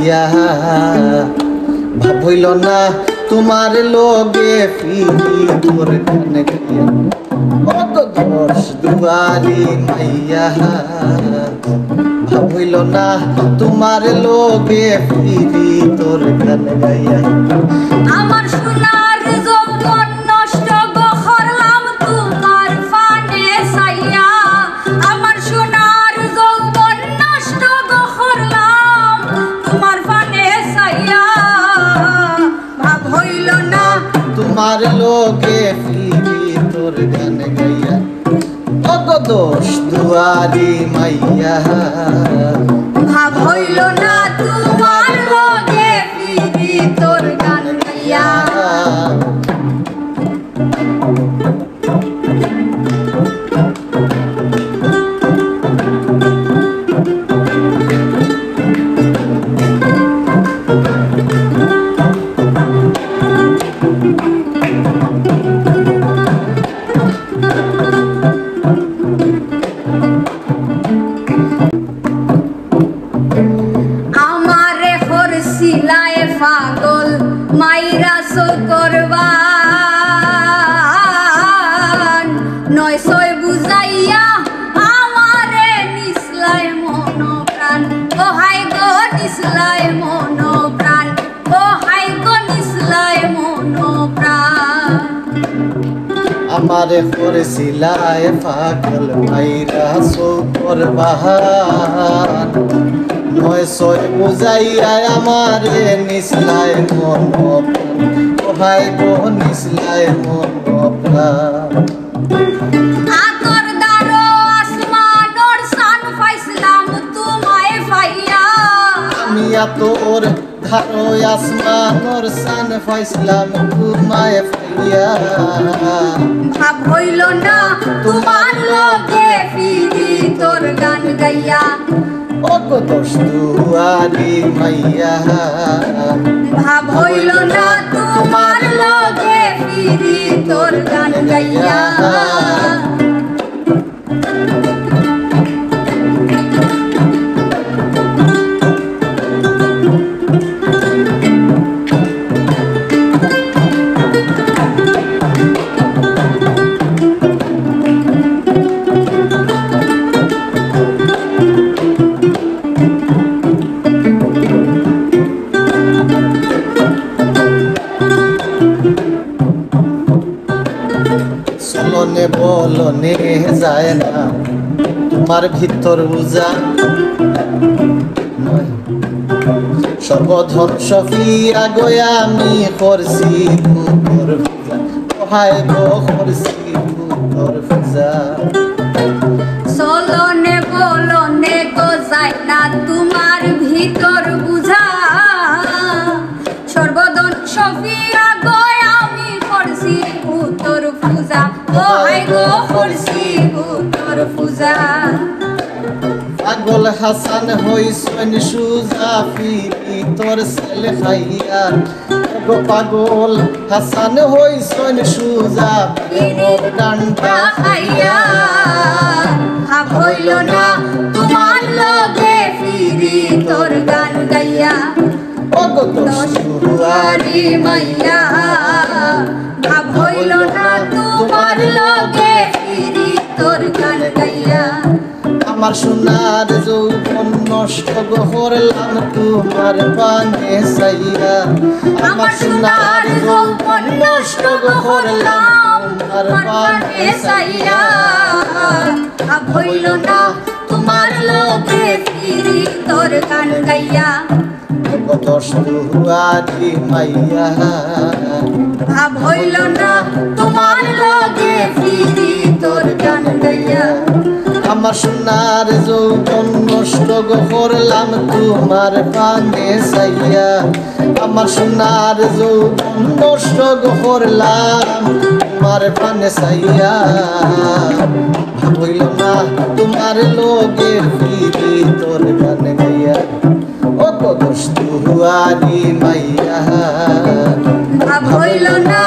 মাইয়া ভাবইল না তোমার লগে ফিরি তোর গানে গাইয়া কত দোষ দুয়ারি মাইয়া ভাবইল না তোমার লগে ফিরি তোর গানে গাইয়া আমার সোনার যৌবন নষ্ট করলাম তোমার ফানে সাইয়া আমার সোনার যৌবন নষ্ট করলাম তোমার ফানে সাইয়া ভাব হইল না তোমার লগে ফিরি তোর গানে গাইয়া কত দোষ দুয়ারি মাইয়া ভাব হইল না তোমার লগে ফিরি তোর গান গাইয়া আমারে হরছিলায় পাগল মাইরা করবান নয় ছয় বুঝাইয়া আমারে নিসলায় মন প্রাণ ও হাই গো নিসলায় মন প্রাণ ও হাই গো নিসলায় মন প্রাণ আমারে করেছিলায় পাগল মাইরা সৌকর বাহান নয় ছয় বুঝাইয়া আমারে নিসলায় মন ভাই গো নিসলায় মন আতর দারো আসমানোর সান পাইছিলাম তোমায় পাইয়া আমি তোর ধারো আসমানোর সান পাইছিলাম তোমায় পাইয়া ভাব হইল না তোমার লগে ফিরি তোর গান গাইয়া ও কত দুয়ারি মাইয়া ভাব হইল না তোমার লগে ফিরি তোর গান গাইয়া চলনে বলনে যায় না তোমার ভিতর বুঝা সর্বধন সফিয়া গয়া আমি করছি তোর পূজা হায় গো করছি তোর পূজা চলনে বলনে গো যায় না তোমার ভিতর বুঝা সর্বদন সফিয়া গো আমি করছি তোর পূজা ও হাই গো করছি তোর পূজা পাগল হাসান হইছেন সুজা ফিরি তোর ছেলে খাইয়া গো পাগল হাসান হইছেন সুজা প্রেমর ডান্ডা খাইয়া ভাব হইল না তোমার লগে ফিরি তোর গান গাইয়া ও গো দোষ দুয়ারি মাইয়া ভাব হইল না তোমার লগে ফিরি তোর গান গাইয়া আমার সোনার যৌবন নষ্ট করলাম তোমার পানে চাইয়া আমার সোনার যৌবন নষ্ট করলাম তোমার পানে চাইয়া ভাব হইল না তোমার লগে ফিরি তোর গান গাইয়া দোষ দুয়ারি মাইয়া ভাব হইল না তোমার লগে ফিরি তোর গান গাইয়া আমার সোনার যৌবন নষ্ট করলাম তোমার পানে চাইয়া আমার সোনার যৌবন নষ্ট করলাম তোমার পানে চাইয়া ভাবইল না তোমার লগে ফিরি তোর গান গাইয়া ও দোষ দুয়ারি মাইয়া ভাব হইল না